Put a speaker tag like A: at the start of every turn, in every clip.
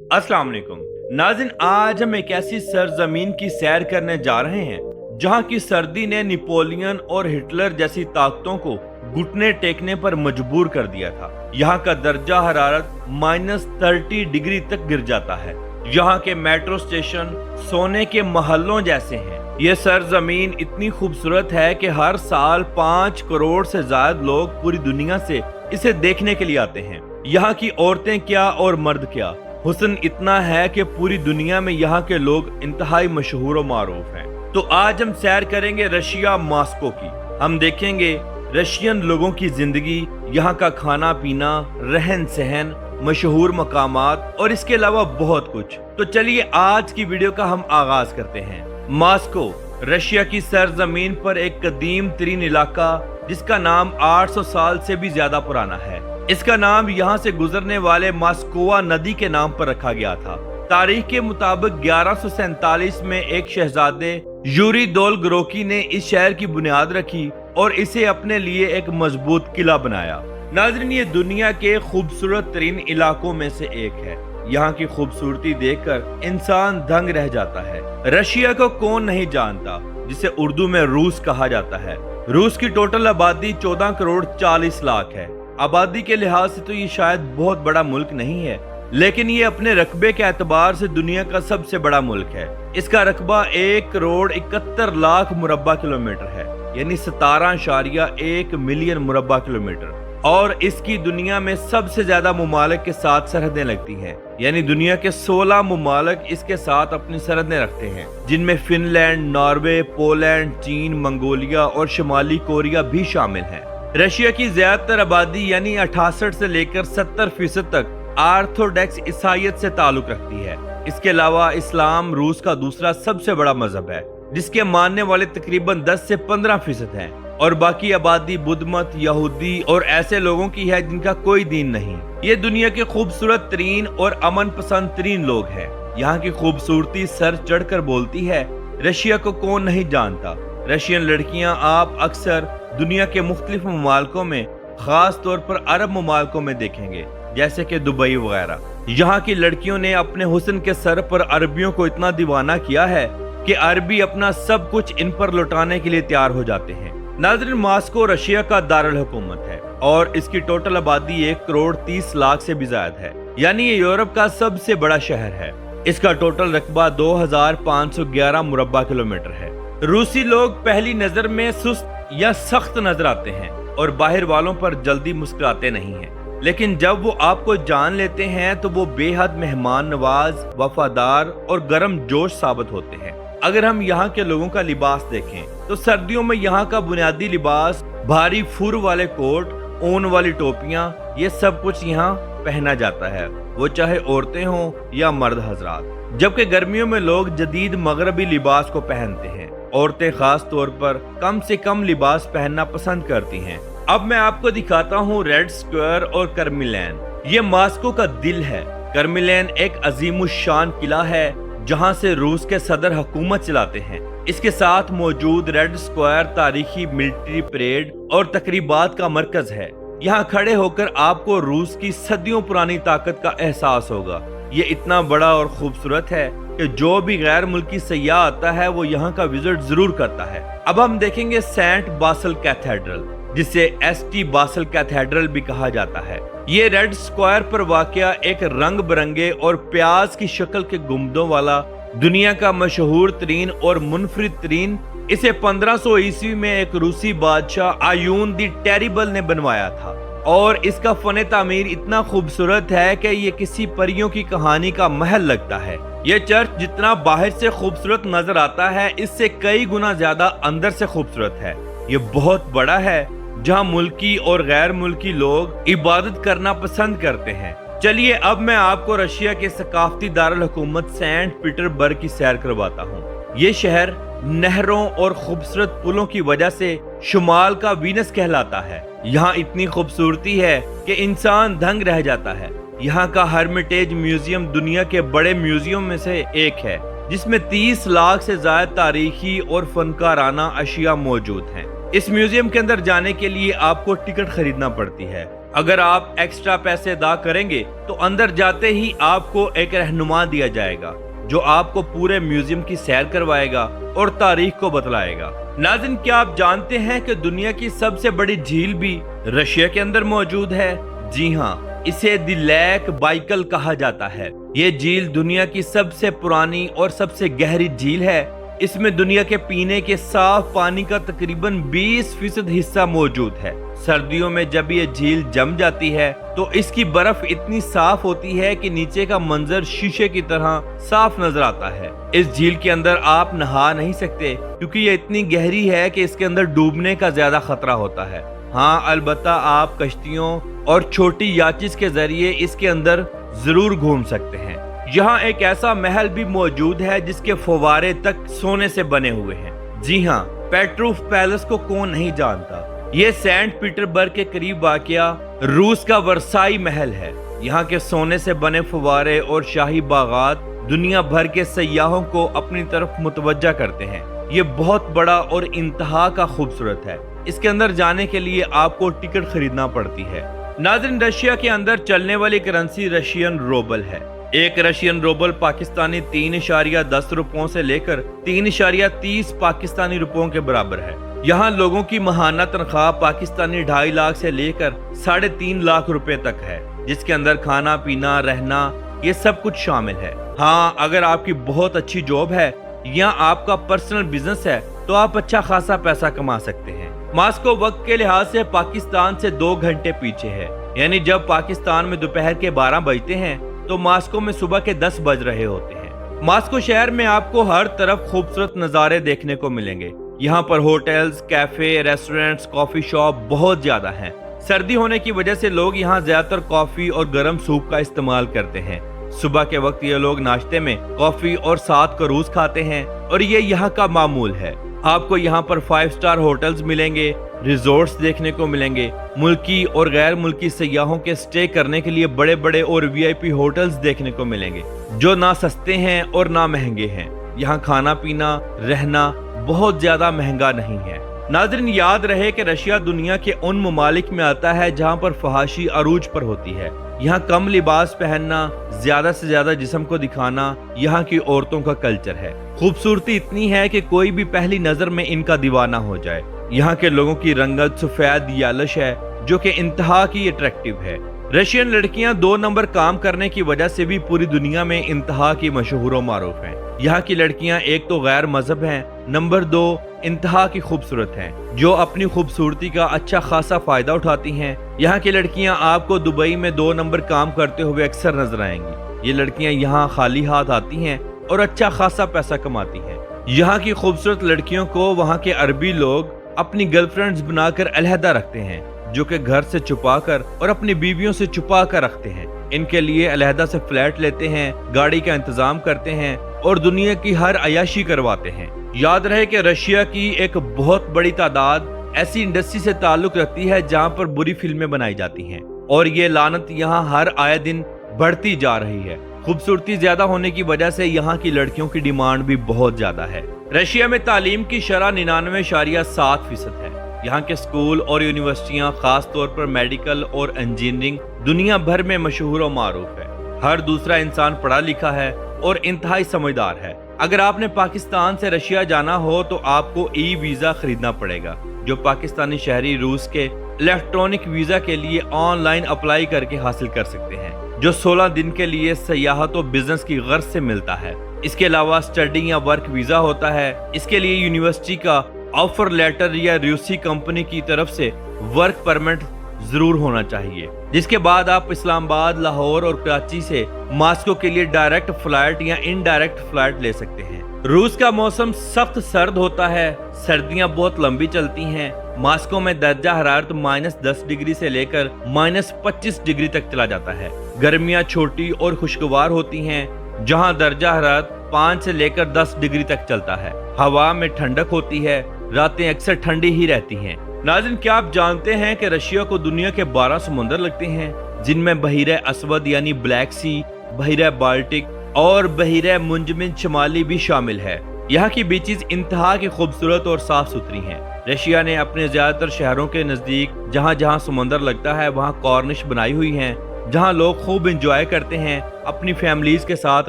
A: अस्सलाम वालेकुम नाज़रीन, आज हम एक ऐसी सरजमीन की सैर करने जा रहे हैं जहां की सर्दी ने नेपोलियन और हिटलर जैसी ताकतों को घुटने टेकने पर मजबूर कर दिया था। यहाँ का दर्जा हरारत -30 डिग्री तक गिर जाता है। यहाँ के मेट्रो स्टेशन सोने के महलों जैसे हैं। ये सरजमीन इतनी खूबसूरत है कि हर साल 5 करोड़ से ज्यादा लोग पूरी दुनिया से इसे देखने के लिए आते हैं। यहाँ की औरतें क्या और मर्द क्या, हुस्न इतना है कि पूरी दुनिया में यहाँ के लोग इंतहाई मशहूर और मारूफ हैं। तो आज हम सैर करेंगे रशिया मॉस्को की। हम देखेंगे रशियन लोगों की जिंदगी, यहाँ का खाना पीना, रहन सहन, मशहूर मकामात और इसके अलावा बहुत कुछ। तो चलिए आज की वीडियो का हम आगाज करते हैं। मॉस्को रशिया की सरजमीन पर एक कदीम तरीन इलाका जिसका नाम 800 साल से भी ज्यादा पुराना है। इसका नाम यहाँ से गुजरने वाले मॉस्कोवा नदी के नाम पर रखा गया था। तारीख के मुताबिक 1147 में एक शहजादे यूरी दोलग्रोकी ने इस शहर की बुनियाद रखी और इसे अपने लिए एक मजबूत किला बनाया। नाज़रीन, ये दुनिया के खूबसूरत तरीन इलाकों में से एक है। यहाँ की खूबसूरती देखकर इंसान दंग रह जाता है। रशिया को कौन नहीं जानता, जिसे उर्दू में रूस कहा जाता है। रूस की टोटल आबादी 14 करोड़ 40 लाख है। आबादी के लिहाज से तो ये शायद बहुत बड़ा मुल्क नहीं है, लेकिन ये अपने रकबे के एतबार से दुनिया का सबसे बड़ा मुल्क है। इसका रकबा 1 करोड़ 71 लाख मुरब्बा किलोमीटर है, यानी 17.1 मिलियन मुरब्बा किलोमीटर। और इसकी दुनिया में सबसे ज्यादा मुमालिक के साथ सरहदें लगती हैं, यानी दुनिया के 16 मुमालिक इसके साथ अपनी सरहदें रखते हैं, जिनमें फिनलैंड, नॉर्वे, पोलैंड, चीन, मंगोलिया और शुमाली कोरिया भी शामिल हैं। रशिया की ज्यादातर आबादी यानी 68 से लेकर 70% तक ऑर्थोडॉक्स ईसाईयत से ताल्लुक रखती है। इसके अलावा इस्लाम रूस का दूसरा सबसे बड़ा मजहब है, जिसके मानने वाले तकरीबन 10 से 15% हैं, और बाकी आबादी बुद्ध मत, यहूदी और ऐसे लोगों की है जिनका कोई दीन नहीं। ये दुनिया के खूबसूरत तरीन और अमन पसंद तरीन लोग हैं। यहाँ की खूबसूरती सर चढ़कर बोलती है। रशिया को कौन नहीं जानता। रशियन लड़कियां आप अक्सर दुनिया के मुख्तलिफ ममालिकों में, खास तौर पर अरब ममालिकों में देखेंगे, जैसे कि दुबई वगैरह। यहाँ की लड़कियों ने अपने हुस्न के सर पर अरबियों को इतना दीवाना किया है कि अरबी अपना सब कुछ इन पर लौटाने के लिए तैयार हो जाते हैं। नाज़रीन, मॉस्को रशिया का दारुल हुकूमत है और इसकी टोटल आबादी 1 करोड़ 30 लाख से भी ज्यादा है, यानी ये यूरोप का सबसे बड़ा शहर है। इसका टोटल रकबा 2511 मुरब्बा किलोमीटर है। रूसी लोग पहली नजर में सुस्त या सख्त नजर आते हैं और बाहर वालों पर जल्दी मुस्कुराते नहीं हैं, लेकिन जब वो आपको जान लेते हैं तो वो बेहद मेहमान नवाज, वफादार और गर्म जोश साबित होते हैं। अगर हम यहाँ के लोगों का लिबास देखें तो सर्दियों में यहाँ का बुनियादी लिबास भारी फुर वाले कोट, ऊन वाली टोपियां, ये सब कुछ यहाँ पहना जाता है, वो चाहे औरतें हों या मर्द हजरात। जबकि गर्मियों में लोग जदीद मगरबी लिबास को पहनते हैं। औरतें खास तौर पर कम से कम लिबास पहनना पसंद करती हैं। अब मैं आपको दिखाता हूँ रेड स्क्वायर और कर्मिलेन। ये मॉस्को का दिल है। कर्मिलेन एक अजीमुशान किला है जहाँ से रूस के सदर हुकूमत चलाते हैं। इसके साथ मौजूद रेड स्क्वायर तारीखी मिलिट्री परेड और तकरीबात का मरकज है। यहाँ खड़े होकर आपको रूस की सदियों पुरानी ताकत का एहसास होगा। ये इतना बड़ा और खूबसूरत है कि जो भी गैर मुल्की सयाह आता है वो यहाँ का विजिट जरूर करता है। अब हम देखेंगे सेंट बासल कैथेड्रल, जिसे ST बासल कैथेड्रल भी कहा जाता है। ये रेड स्क्वायर पर वाक़या एक रंग बिरंगे और प्याज की शक्ल के गुंबदों वाला दुनिया का मशहूर तरीन और मुनफरिद तरीन, इसे 1500 ईस्वी में एक रूसी बादशाह आयून दी टेरिबल ने बनवाया था। और इसका फन तामीर इतना खूबसूरत है कि ये किसी परियों की कहानी का महल लगता है। ये चर्च जितना बाहर से खूबसूरत नजर आता है, इससे कई गुना ज्यादा अंदर से खूबसूरत है। ये बहुत बड़ा है, जहाँ मुल्की और गैर मुल्की लोग इबादत करना पसंद करते हैं। चलिए अब मैं आपको रशिया के सकाफती दारुल हुकूमत सेंट पीटरबर्ग की सैर करवाता हूँ। ये शहर नहरों और खूबसूरत पुलों की वजह से शुमाल का वीनस कहलाता है। यहाँ इतनी खूबसूरती है कि इंसान दंग रह जाता है। यहाँ का हर्मिटेज म्यूजियम दुनिया के बड़े म्यूजियम में से एक है, जिसमें 30 लाख से ज्यादा तारीखी और फनकाराना अशिया मौजूद हैं। इस म्यूजियम के अंदर जाने के लिए आपको टिकट खरीदना पड़ती है। अगर आप एक्स्ट्रा पैसे अदा करेंगे तो अंदर जाते ही आपको एक रहनुमा दिया जाएगा जो आपको पूरे म्यूजियम की सैर करवाएगा और तारीख को बतलाएगा। नाज़रीन, क्या आप जानते हैं कि दुनिया की सबसे बड़ी झील भी रशिया के अंदर मौजूद है? जी हाँ, इसे द लेक बाइकल कहा जाता है। ये झील दुनिया की सबसे पुरानी और सबसे गहरी झील है। इसमें दुनिया के पीने के साफ पानी का तकरीबन 20% हिस्सा मौजूद है। सर्दियों में जब ये झील जम जाती है तो इसकी बर्फ इतनी साफ होती है कि नीचे का मंजर शीशे की तरह साफ नजर आता है। इस झील के अंदर आप नहा नहीं सकते क्योंकि ये इतनी गहरी है कि इसके अंदर डूबने का ज्यादा खतरा होता है। हाँ, अलबत्ता आप कश्तियों और छोटी याचिस के जरिए इसके अंदर जरूर घूम सकते हैं। यहाँ एक ऐसा महल भी मौजूद है जिसके फव्वारे तक सोने से बने हुए हैं। जी हाँ, पेट्रूफ पैलेस को कौन नहीं जानता। ये सेंट पीटरबर्ग के करीब वाक़या रूस का वर्साई महल है। यहाँ के सोने से बने फव्वारे और शाही बागात दुनिया भर के सयाहों को अपनी तरफ मुतवज्जा करते हैं। ये बहुत बड़ा और इंतहा का खूबसूरत है। इसके अंदर जाने के लिए आपको टिकट खरीदना पड़ती है। नाज़रीन, रशिया के अंदर चलने वाली करेंसी रशियन रूबल है। एक रशियन रूबल पाकिस्तानी 3.10 रुपयों से लेकर 3.30 पाकिस्तानी रुपयों के बराबर है। यहाँ लोगों की माहाना तनख्वाह पाकिस्तानी 2.5 लाख से लेकर 3.5 लाख रुपए तक है, जिसके अंदर खाना पीना रहना ये सब कुछ शामिल है। हाँ, अगर आपकी बहुत अच्छी जॉब है या आपका पर्सनल बिजनेस है तो आप अच्छा खासा पैसा कमा सकते हैं। मास्को वक्त के लिहाज से पाकिस्तान से 2 घंटे पीछे है, यानी जब पाकिस्तान में दोपहर के 12 बजते हैं तो मास्को में सुबह के 10 बज रहे होते हैं। मास्को शहर में आपको हर तरफ खूबसूरत नज़ारे देखने को मिलेंगे। यहाँ पर hotels, cafe, restaurants, coffee shop बहुत ज्यादा हैं। सर्दी होने की वजह से लोग यहाँ ज्यादातर कॉफी और गर्म सूप का इस्तेमाल करते हैं। सुबह के वक्त ये लोग नाश्ते में कॉफी और साथ करूज खाते हैं और ये यहाँ का मामूल है। आपको यहाँ पर 5 स्टार होटल्स मिलेंगे, रिजॉर्ट्स देखने को मिलेंगे। मुल्की और गैर मुल्की सयाहों के स्टे करने के लिए बड़े बड़े और वीआईपी होटल्स देखने को मिलेंगे जो ना सस्ते हैं और ना महंगे हैं। यहाँ खाना पीना रहना बहुत ज्यादा महंगा नहीं है। नाज़रीन, याद रहे कि रशिया दुनिया के उन ममालिक में आता है जहाँ पर फहाशी अरूज पर होती है। यहाँ कम लिबास पहनना, ज्यादा से ज्यादा जिस्म को दिखाना यहाँ की औरतों का कल्चर है। खूबसूरती इतनी है कि कोई भी पहली नजर में इनका दीवाना हो जाए। यहाँ के लोगों की रंगत सफेद यालश है जो कि इंतहा की अट्रैक्टिव है। रशियन लड़कियां 2 नंबर काम करने की वजह से भी पूरी दुनिया में इंतहा की मशहूर व मारूफ हैं। यहाँ की लड़कियां एक तो गैर मजहब हैं, नंबर 2 इंतहा की खूबसूरत हैं जो अपनी खूबसूरती का अच्छा खासा फायदा उठाती हैं। यहाँ की लड़कियां आपको दुबई में 2 नंबर काम करते हुए अक्सर नजर आएंगी। ये लड़कियां यहाँ खाली हाथ आती हैं और अच्छा खासा पैसा कमाती हैं। यहाँ की खूबसूरत लड़कियों को वहाँ के अरबी लोग अपनी गर्लफ्रेंड्स बनाकर अलहदा रखते हैं, जो कि घर से छुपा कर और अपनी बीवियों से छुपा कर रखते हैं। इनके लिए अलहदा से फ्लैट लेते हैं, गाड़ी का इंतजाम करते हैं और दुनिया की हर अयाशी करवाते हैं। याद रहे कि रशिया की एक बहुत बड़ी तादाद ऐसी इंडस्ट्री से ताल्लुक रखती है जहां पर बुरी फिल्में बनाई जाती हैं और ये लानत यहाँ हर आए दिन बढ़ती जा रही है। खूबसूरती ज्यादा होने की वजह से यहाँ की लड़कियों की डिमांड भी बहुत ज्यादा है। रशिया में तालीम की शरह 99.7% है। यहाँ के स्कूल और यूनिवर्सिटियाँ खास तौर पर मेडिकल और इंजीनियरिंग दुनिया भर में मशहूर और मारूफ है। हर दूसरा इंसान पढ़ा लिखा है और इंतहाई समझदार है। अगर आपने पाकिस्तान से रशिया जाना हो तो आपको ई वीजा खरीदना पड़ेगा, जो पाकिस्तानी शहरी रूस के इलेक्ट्रॉनिक वीजा के लिए ऑनलाइन अप्लाई करके हासिल कर सकते हैं, जो 16 दिन के लिए सयाहत और बिजनेस की गर्ज से मिलता है। इसके अलावा स्टडी या वर्क वीजा होता है। इसके लिए यूनिवर्सिटी का ऑफर लेटर या रूसी कंपनी की तरफ से वर्क परमिट जरूर होना चाहिए, जिसके बाद आप इस्लामाबाद, लाहौर और कराची से मास्को के लिए डायरेक्ट फ्लाइट या इनडायरेक्ट फ्लाइट ले सकते हैं। रूस का मौसम सख्त सर्द होता है, सर्दियां बहुत लंबी चलती हैं। मास्को में दर्जा हरारत -10 डिग्री से लेकर -25 डिग्री तक चला जाता है। गर्मियां छोटी और खुशगवार होती हैं, जहां दर्जा हरारत 5 से लेकर 10 डिग्री तक चलता है। हवा में ठंडक होती है, रातें अक्सर ठंडी ही रहती हैं। नाज़रीन, क्या आप जानते हैं कि रशिया को दुनिया के 12 समुंदर लगते हैं, जिनमें बहीरे असवद यानी ब्लैक सी, बहीरे बाल्टिक और बहीरे मुंजमिन शमाली भी शामिल है। यहाँ की बीचेस इंतहा की खूबसूरत और साफ सुथरी हैं। रशिया ने अपने ज्यादातर शहरों के नजदीक जहाँ जहाँ समुंदर लगता है वहाँ कॉर्निश बनाई हुई हैं, जहाँ लोग खूब एंजॉय करते हैं, अपनी फैमिलीज के साथ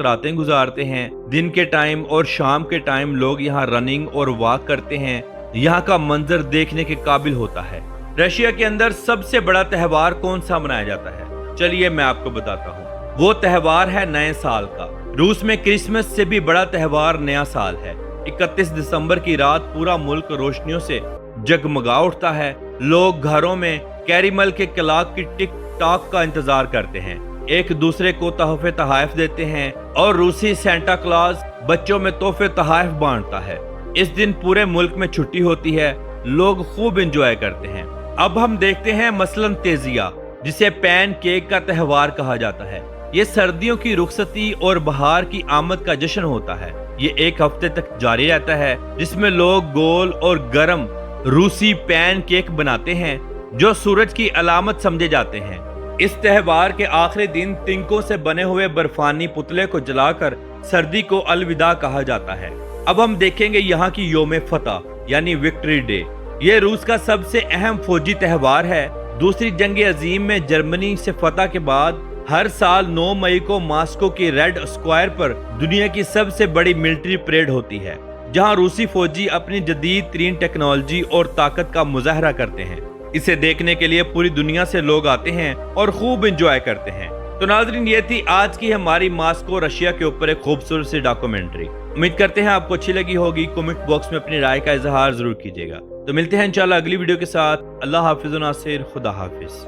A: रातें गुजारते हैं। दिन के टाइम और शाम के टाइम लोग यहाँ रनिंग और वॉक करते हैं। यहाँ का मंजर देखने के काबिल होता है। रशिया के अंदर सबसे बड़ा त्योहार कौन सा मनाया जाता है? चलिए मैं आपको बताता हूँ। वो त्योहार है नए साल का। रूस में क्रिसमस से भी बड़ा त्योहार नया साल है। 31 दिसंबर की रात पूरा मुल्क रोशनियों से जगमगा उठता है। लोग घरों में कैरीमल के क्लॉक की टिक टॉक का इंतजार करते हैं, एक दूसरे को तोहफे तहाइफ देते हैं और रूसी सेंटा क्लॉज बच्चों में तोहफे तहाइफ बांटता है। इस दिन पूरे मुल्क में छुट्टी होती है, लोग खूब एंजॉय करते हैं। अब हम देखते हैं मसलन तेजिया, जिसे पैन केक का त्योहार कहा जाता है। ये सर्दियों की रुखसती और बहार की आमद का जश्न होता है। ये एक हफ्ते तक जारी रहता है, जिसमें लोग गोल और गर्म रूसी पैन केक बनाते हैं जो सूरज की अलामत समझे जाते हैं। इस त्योहार के आखिरी दिन तिनकों से बने हुए बर्फानी पुतले को जलाकर सर्दी को अलविदा कहा जाता है। अब हम देखेंगे यहाँ की योम फतह यानी विक्ट्री डे। ये रूस का सबसे अहम फौजी त्योहार है। दूसरी जंग अजीम में जर्मनी से फतह के बाद हर साल 9 मई को मॉस्को की रेड स्क्वायर पर दुनिया की सबसे बड़ी मिलिट्री परेड होती है, जहां रूसी फौजी अपनी जदीद तरीन टेक्नोलॉजी और ताकत का मुजाहरा करते हैं। इसे देखने के लिए पूरी दुनिया से लोग आते हैं और खूब एंजॉय करते हैं। तो नाज़रीन, ये थी आज की हमारी मॉस्को रशिया के ऊपर एक खूबसूरत सी डॉक्यूमेंट्री। उम्मीद करते हैं आपको अच्छी लगी होगी। कमेंट बॉक्स में अपनी राय का इजहार जरूर कीजिएगा। तो मिलते हैं इंशाल्लाह अगली वीडियो के साथ। अल्लाह हाफिज़ नासिर, खुदा हाफिज।